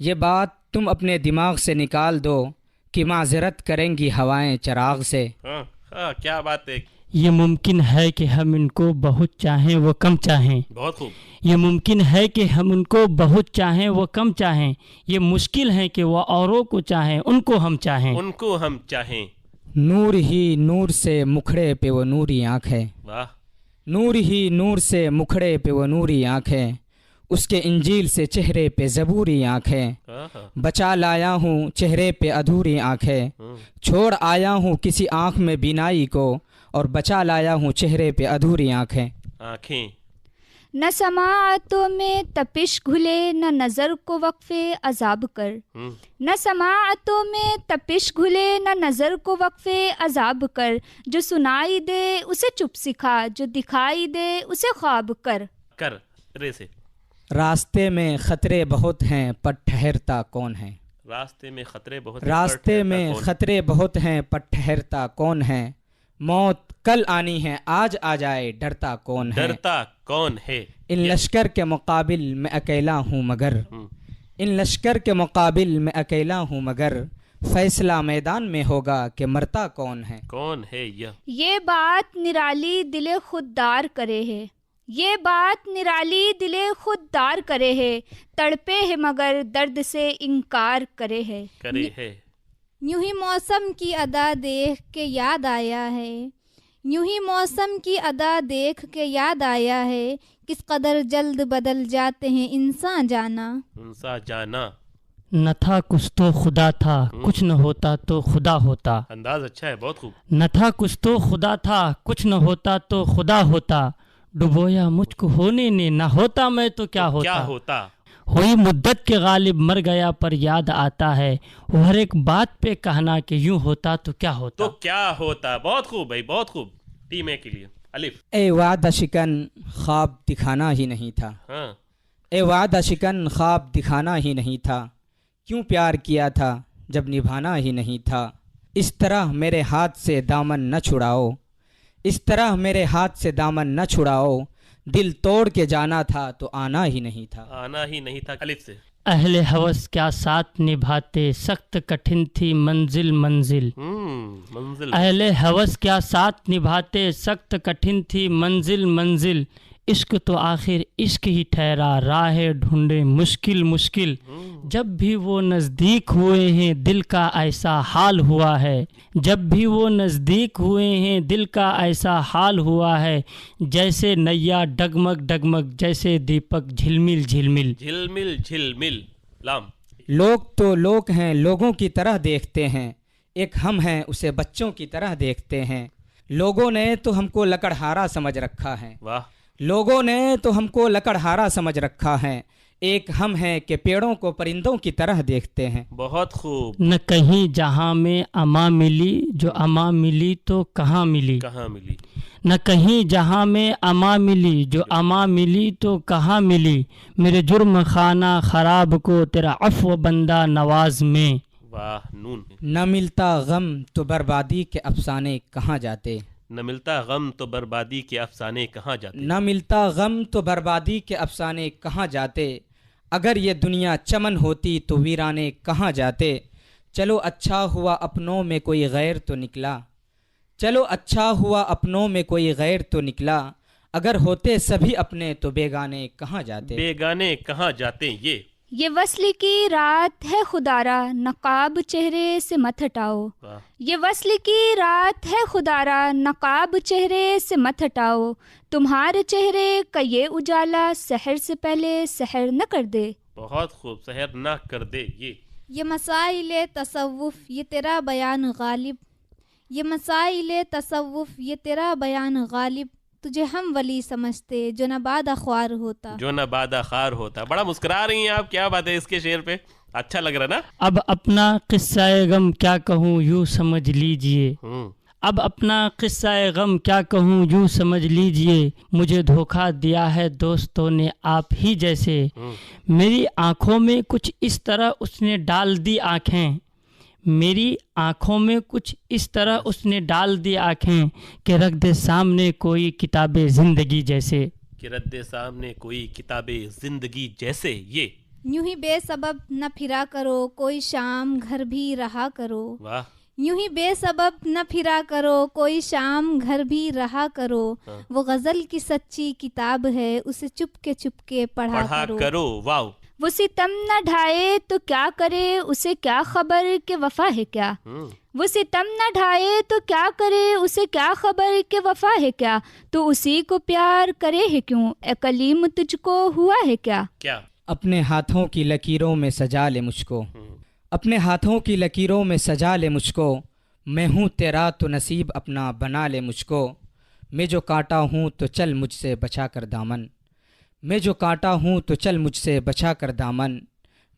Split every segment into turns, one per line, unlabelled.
یہ بات تم اپنے دماغ سے نکال دو کہ معذرت کریں گی ہوائیں چراغ سے.
کیا بات ہے.
یہ ممکن ہے کہ ہم ان کو بہت چاہیں وہ کم چاہیں.
بہت خوب.
یہ ممکن ہے کہ ہم ان کو بہت چاہیں وہ کم چاہیں. یہ مشکل ہے کہ وہ اوروں کو چاہیں ان کو ہم چاہیں.
ان کو ہم چاہیں.
نور ہی نور سے مکھڑے پہ وہ نوری آنکھ ہے.
واہ.
نور ہی نور سے مکھڑے پہ وہ نوری آنکھ ہے. اس کے انجیل سے چہرے پہ زبوری آنکھ ہے. بچا لایا ہوں چہرے پہ ادھوری آنکھ ہے. چھوڑ آیا ہوں کسی آنکھ میں بینائی کو اور بچا لایا ہوں چہرے پہ ادھوری آنکھیں.
نہ سماعتوں میں تپش گھلے نہ نظر کو وقفے عذاب کر. نہ سماعتوں میں تپش گھلے نہ نظر کو وقفے عذاب کر. جو سنائی دے اسے چپ سکھا جو دکھائی دے اسے خواب کر.
رے سے.
راستے میں خطرے بہت ہیں پر ٹھہرتا کون ہے.
راستے میں خطرے بہت ہیں
پر ٹھہرتا کون ہے. موت کل آنی ہے آج آ جائے ڈرتا کون ہے. ان لشکر کے مقابل میں اکیلا ہوں مگر فیصلہ میدان میں ہوگا کہ مرتا کون ہے.
یہ بات نرالی دل خوددار کرے ہے. یہ بات نرالی دل خوددار کرے ہے. تڑپے ہے مگر درد سے انکار کرے ہے.
یوں ہی موسم کی ادا دیکھ کے یاد آیا ہے کس قدر جلد بدل جاتے ہیں انسان جانا.
نہ تھا کچھ تو خدا تھا کچھ نہ ہوتا تو خدا ہوتا.
انداز اچھا ہے. بہت خوب.
نہ تھا کچھ تو خدا تھا کچھ نہ ہوتا تو خدا ہوتا. ڈبویا مجھ کو ہونے نے نہ ہوتا میں تو کیا ہوتا. ہوئی مدت کے غالب مر گیا پر یاد آتا ہے وہ ہر ایک بات پہ کہنا کہ یوں ہوتا تو کیا ہوتا.
بہت خوب بھائی. بہت خوب. ٹیم اے کے لیے الف.
اے وعدہ شکن خواب دکھانا ہی نہیں تھا. کیوں پیار کیا تھا جب نبھانا ہی نہیں تھا. اس طرح میرے ہاتھ سے دامن نہ چھڑاؤ. دل توڑ کے جانا تھا تو آنا ہی نہیں تھا.
الف سے.
اہل ہوس کیا ساتھ نبھاتے سخت کٹھن تھی منزل. اہل ہوس کیا ساتھ نبھاتے سخت کٹھن تھی منزل. عشق تو آخر عشق ہی ٹھہرا راہ ڈھونڈے مشکل. جب بھی وہ نزدیک ہوئے ہیں دل کا ایسا حال ہوا ہے جیسے نیا ڈگمگ جیسے دیپک جھلمل. لام.
لوگ تو لوگ ہیں لوگوں کی طرح دیکھتے ہیں. ایک ہم ہیں اسے بچوں کی طرح دیکھتے ہیں. لوگوں نے تو ہم کو لکڑہارا سمجھ رکھا ہے.
واہ.
لوگوں نے تو ہم کو لکڑہارا سمجھ رکھا ہے. ایک ہم ہیں کہ پیڑوں کو پرندوں کی طرح دیکھتے ہیں.
بہت خوب.
نہ کہیں جہاں میں اما ملی جو اما ملی تو کہاں ملی. نہ کہیں جہاں میں اما ملی جو اما ملی تو کہاں ملی. میرے جرم خانہ خراب کو تیرا عفو بندہ نواز میں.
واہ. نون.
نہ ملتا غم تو بربادی کے افسانے کہاں جاتے.
نہ ملتا غم تو بربادی کے
افسانے کہاں جاتے. اگر یہ دنیا چمن ہوتی تو ویرانے کہاں جاتے. چلو اچھا ہوا اپنوں میں کوئی غیر تو نکلا. اگر ہوتے سبھی اپنے تو بیگانے کہاں جاتے.
یہ وصل کی رات ہے خدارا نقاب چہرے سے مت ہٹاؤ. یہ وصل کی رات ہے خدارا نقاب چہرے سے مت ہٹاؤ. تمہارے چہرے کا یہ اجالا سحر سے پہلے سحر نہ کر دے.
بہت خوب. سحر نہ کر دے.
یہ مسائل تصوف یہ تیرا بیان غالب. تجھے ہم ولی سمجھتے جو نہ بادہ خوار ہوتا. بڑا مسکرا رہی ہیں آپ. کیا بات ہے اس کے شعر پہ. اچھا لگ رہا نا.
اب اپنا قصہ غم کیا کہوں یوں سمجھ لیجئے. مجھے دھوکہ دیا ہے دوستوں نے آپ ہی جیسے. میری آنکھوں میں کچھ اس طرح اس نے ڈال دی آنکھیں کہ رکھ دے سامنے کوئی کتاب زندگی جیسے.
یہ
یوں ہی بے سبب نہ پھرا کرو کوئی شام گھر بھی رہا کرو.
واہ.
یوں ہی بے سبب نہ پھرا کرو کوئی شام گھر بھی رہا کرو. وہ غزل کی سچی کتاب ہے اسے چپ کے پڑھا کرو.
واو.
وہ ستم نہ ڈھائے تو کیا کرے اسے کیا خبر کہ وفا ہے کیا. وہ ستم نہ ڈھائے تو کیا کرے اسے کیا خبر کہ وفا ہے کیا. تو اسی کو پیار کرے ہے کیوں اے کلیم تجھ کو ہوا ہے کیا.
کیا.
اپنے ہاتھوں کی لکیروں میں سجا لے مجھ کو. اپنے ہاتھوں کی لکیروں میں سجا لے مجھ کو. میں ہوں تیرا تو نصیب اپنا بنا لے مجھ کو. میں جو کاٹا ہوں تو چل مجھ سے بچا کر دامن. میں جو کاٹا ہوں تو چل مجھ سے بچا کر دامن.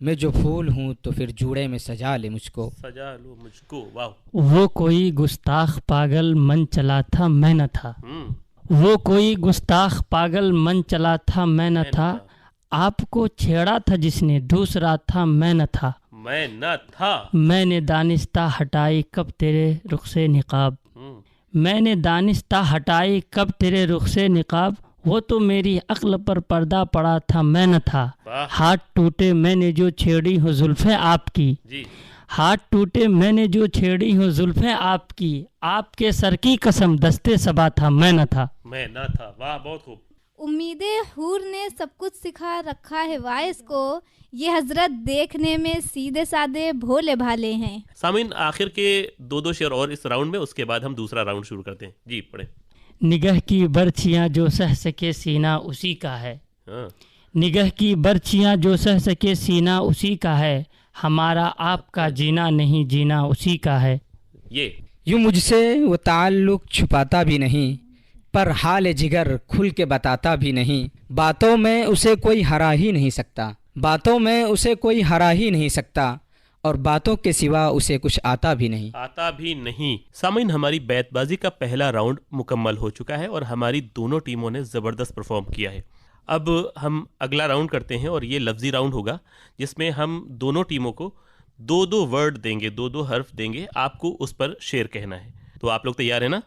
میں جو پھول ہوں تو پھر جوڑے میں سجا لے مجھ کو.
سجا لو مجھ کو. واو.
وہ کوئی گستاخ پاگل من چلا تھا میں نہ تھا. وہ کوئی گستاخ پاگل من چلا تھا میں نہ تھا. آپ کو چھیڑا تھا جس نے دوسرا تھا میں نہ تھا.
میں نہ تھا.
میں نے دانستہ ہٹائی کب تیرے رخ سے نقاب. میں نے دانستہ ہٹائی کب تیرے رخ سے نقاب. وہ تو میری عقل پر پردہ پڑا تھا میں نہ تھا. ہاتھ ٹوٹے میں نے جو چھیڑی ہوں زلفیں آپ کی. ہاتھ ٹوٹے میں نے جو چھیڑی ہوں زلفیں آپ کی. آپ کے سر کی قسم دستے صبا تھا میں نہ تھا.
میں نہ تھا. واہ بہت خوب.
امید حور نے سب کچھ سکھا رکھا ہے وائس کو. یہ حضرت دیکھنے میں سیدھے سادے بھولے بھالے ہیں.
سامعین آخر کے دو شعر اور اس راؤنڈ میں, اس کے بعد ہم دوسرا راؤنڈ شروع کرتے ہیں. جی پڑھیں.
نگہ کی برچیاں جو سہ سکے سینہ اسی کا ہے. نگہ کی برچیاں جو سہ سکے سینہ اسی کا ہے. ہمارا آپ کا جینا نہیں جینا اسی کا ہے.
یہ
یوں مجھ سے وہ تعلق چھپاتا بھی نہیں پر حال جگر کھل کے بتاتا بھی نہیں. باتوں میں اسے کوئی ہرا ہی نہیں سکتا. باتوں میں اسے کوئی ہرا ہی نہیں سکتا اور باتوں کے سوا اسے کچھ آتا بھی نہیں.
سامعین ہماری بیت بازی کا پہلا راؤنڈ مکمل ہو چکا ہے اور ہماری دونوں ٹیموں نے زبردست پرفارم کیا ہے. اب ہم اگلا راؤنڈ کرتے ہیں اور یہ لفظی راؤنڈ ہوگا جس میں ہم دونوں ٹیموں کو دو ورڈ دیں گے, دو حرف دیں گے. آپ کو اس پر شعر کہنا ہے. تو آپ لوگ تیار ہیں نا؟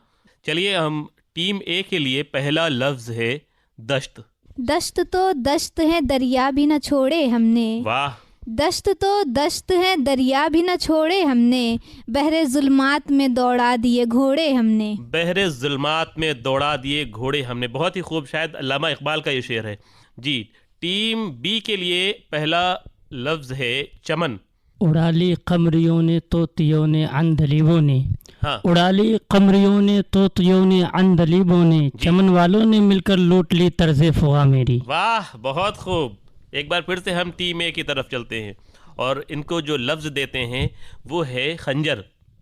چلیے ہم ٹیم اے کے لیے پہلا لفظ ہے دشت.
دشت تو دشت ہے دریا بھی نہ چھوڑے ہم نے.
واہ.
دشت تو دشت ہے دریا بھی نہ چھوڑے ہم نے. بحر ظلمات میں دوڑا دیے گھوڑے ہم نے. بحر
ظلمات میں دوڑا دیے گھوڑے ہم نے. بہت ہی خوب, شاید علامہ اقبال کا یہ شعر ہے. جی ٹیم بی کے لیے پہلا لفظ ہے چمن.
اڑا لی قمریوں نے طوطیوں نے عندلیبوں نے. اڑا لی قمریوں نے طوطیوں نے عندلیبوں نے. چمن والوں نے مل کر لوٹ لی طرز فغاں میری.
واہ بہت خوب. ایک بار پھر سے ہم ٹیم اے کی طرف چلتے ہیں اور ان کو جو لفظ دیتے ہیں وہ ہے خنجر.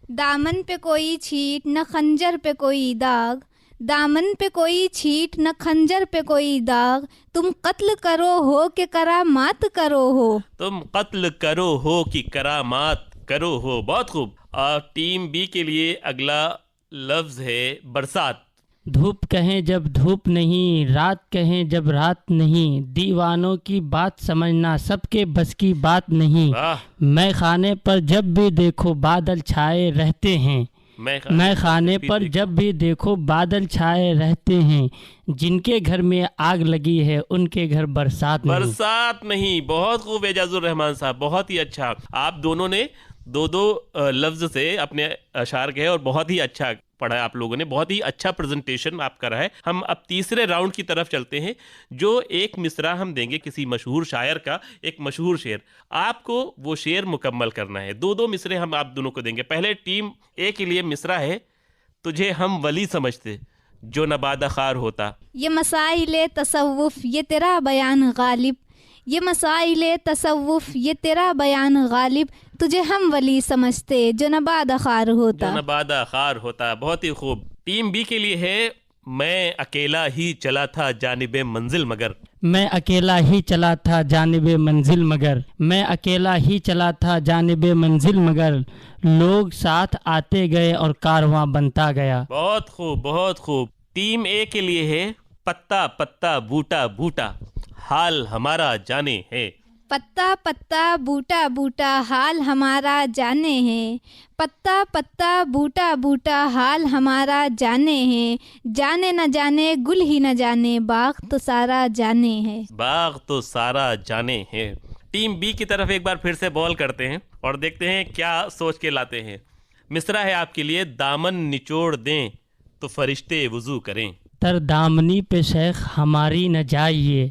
دامن پہ کوئی چھیٹ نہ خنجر پہ کوئی داغ. دامن پہ کوئی چھیٹ نہ خنجر پہ کوئی داغ. تم قتل کرو ہو کہ کرامات کرو ہو.
تم قتل کرو ہو کہ کرامات کرو ہو. بہت خوب. اور ٹیم بی کے لیے اگلا لفظ ہے برسات.
دھوپ کہیں جب دھوپ نہیں, رات کہیں جب رات نہیں. دیوانوں کی بات سمجھنا سب کے بس کی بات نہیں. میں خانے پر جب بھی دیکھو بادل چھائے رہتے ہیں. میں خانے پر جب بھی دیکھو بادل چھائے رہتے ہیں. جن کے گھر میں آگ لگی ہے ان کے گھر برسات
نہیں. بہت خوب اعجاز الرحمان صاحب, بہت ہی اچھا. آپ دونوں نے دو لفظ سے اپنے اشعار کہے اور بہت ہی اچھا پڑھا ہے آپ لوگوں نے. بہت ہی اچھا پریزنٹیشن آپ کرا ہے. ہم اب تیسرے راؤنڈ کی طرف چلتے ہیں جو ایک مصرع ہم دیں گے کسی مشہور شاعر کا, ایک مشہور شعر. آپ کو وہ شعر مکمل کرنا ہے. دو مصرے ہم آپ دونوں کو دیں گے. پہلے ٹیم اے کے لیے مصرع ہے تجھے ہم ولی سمجھتے جو نبادہ خار ہوتا.
یہ مسائل تصوف یہ تیرا بیان غالب. یہ مسائل تصوف یہ تیرا بیان غالب. تجھے ہم ولی سمجھتے جو نبادہ خار
ہوتا. بہت ہی خوب. ٹیم بی کے لیے ہے میں اکیلا ہی چلا تھا جانب منزل مگر.
میں اکیلا ہی چلا تھا جانب منزل مگر. میں اکیلا ہی چلا تھا جانب منزل مگر. لوگ ساتھ آتے گئے اور کارواں بنتا گیا.
بہت خوب بہت خوب. ٹیم اے کے لیے ہے پتا پتا بوٹا بوٹا حال ہمارا جانے ہے.
پتا پتا بوٹا بوٹا حال ہمارا جانے ہیں. پتا پتا بوٹا بوٹا حال ہمارا جانے ہیں. جانے نہ جانے گل ہی نہ جانے باغ تو سارا جانے ہے.
باغ تو سارا جانے ہے. ٹیم بی کی طرف ایک بار پھر سے بال کرتے ہیں اور دیکھتے ہیں کیا سوچ کے لاتے ہیں. مصرع ہے آپ کے لیے. دامن نچوڑ دیں تو فرشتے وضو کریں.
تر دامنی پہ شیخ ہماری نہ جائیے,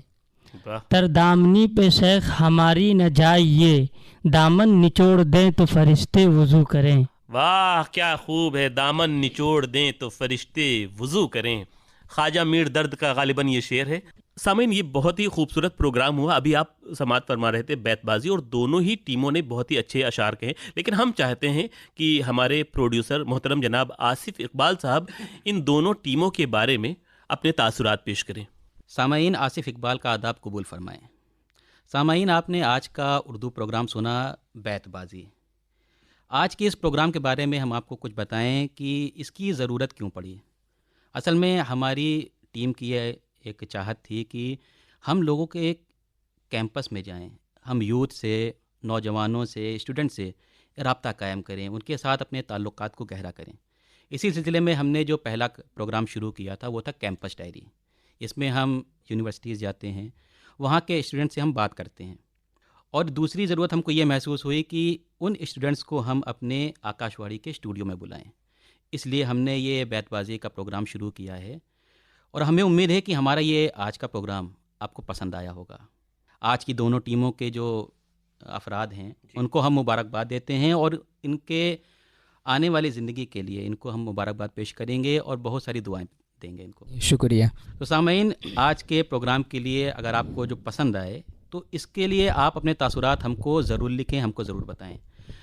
تر دامنی پہ شیخ ہماری نہ جائیے, دامن نچوڑ دیں تو فرشتے وضو کریں.
واہ کیا خوب ہے. دامن نچوڑ دیں تو فرشتے وضو کریں. خواجہ میر درد کا غالباً یہ شعر ہے. سامعین, یہ بہت ہی خوبصورت پروگرام ہوا. ابھی آپ سماعت فرما رہے تھے بیت بازی, اور دونوں ہی ٹیموں نے بہت ہی اچھے اشعار کہے, لیکن ہم چاہتے ہیں کہ ہمارے پروڈیوسر محترم جناب آصف اقبال صاحب ان دونوں ٹیموں کے بارے میں اپنے تاثرات پیش کریں.
سامعین, آصف اقبال کا آداب قبول فرمائیں. سامعین, آپ نے آج کا اردو پروگرام سنا بیت بازی. آج کے اس پروگرام کے بارے میں ہم آپ کو کچھ بتائیں کہ اس کی ضرورت کیوں پڑی. اصل میں ہماری ٹیم کی یہ ایک چاہت تھی کہ ہم لوگوں کے ایک کیمپس میں جائیں, ہم یوتھ سے, نوجوانوں سے, اسٹوڈنٹ سے رابطہ قائم کریں, ان کے ساتھ اپنے تعلقات کو گہرا کریں. اسی سلسلے میں ہم نے جو پہلا پروگرام شروع کیا تھا وہ تھا کیمپس ڈائری. اس میں ہم یونیورسٹیز جاتے ہیں, وہاں کے اسٹوڈنٹ سے ہم بات کرتے ہیں. اور دوسری ضرورت ہم کو یہ محسوس ہوئی کہ ان اسٹوڈنٹس کو ہم اپنے آکاش وانی کے اسٹوڈیو میں بلائیں. اس لیے ہم نے یہ بیت بازی کا پروگرام شروع کیا ہے, اور ہمیں امید ہے کہ ہمارا یہ آج کا پروگرام آپ کو پسند آیا ہوگا. آج کی دونوں ٹیموں کے جو افراد ہیں ان کو ہم مبارکباد دیتے ہیں, اور ان کے آنے والی زندگی کے لیے ان کو ہم مبارکباد پیش کریں گے اور بہت ساری دعائیں دیں گے ان کو.
شکریہ.
تو سامعین, آج کے پروگرام کے لیے اگر آپ کو جو پسند آئے تو اس کے لیے آپ اپنے تاثرات ہم کو ضرور لکھیں, ہم کو ضرور بتائیں.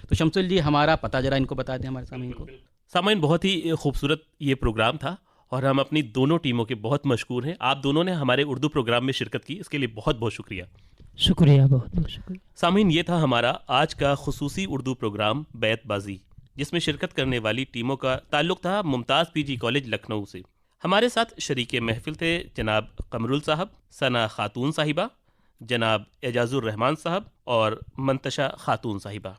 تو شمسل جی, ہمارا پتہ ذرا ان کو بتا دیں ہمارے سامعین کو.
سامعین, بہت ہی خوبصورت یہ پروگرام تھا, اور ہم اپنی دونوں ٹیموں کے بہت مشکور ہیں. آپ دونوں نے ہمارے اردو پروگرام میں شرکت کی, اس کے لیے بہت بہت شکریہ.
شکریہ, بہت بہت شکریہ.
سامعین, یہ تھا ہمارا آج کا خصوصی اردو پروگرام بیت بازی, جس میں شرکت کرنے والی ٹیموں کا تعلق تھا ممتاز پی جی کالج لکھنؤ سے. ہمارے ساتھ شریک محفل تھے جناب قمرال صاحب, ثنا خاتون صاحبہ, جناب اعجاز الرحمان صاحب اور منتشا خاتون صاحبہ.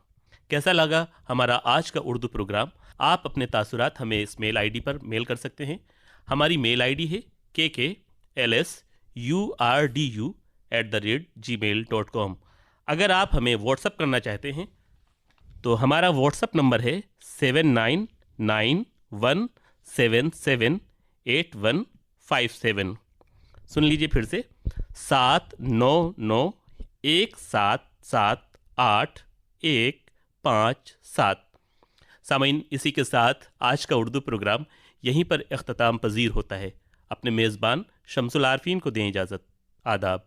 کیسا لگا ہمارا آج کا اردو پروگرام؟ آپ اپنے تاثرات ہمیں اس میل آئی ڈی پر میل کر سکتے ہیں. ہماری میل آئی ڈی ہے KKLSURDU@gmail.com. اگر آپ ہمیں واٹس اپ کرنا چاہتے ہیں تو ہمارا واٹس اپ نمبر ہے 7991778157. سن لیجیے پھر سے, 7991778157. سامعین, اسی کے ساتھ آج کا اردو پروگرام یہیں پر اختتام پذیر ہوتا ہے. اپنے میزبان شمس العارفین کو دیں اجازت. آداب.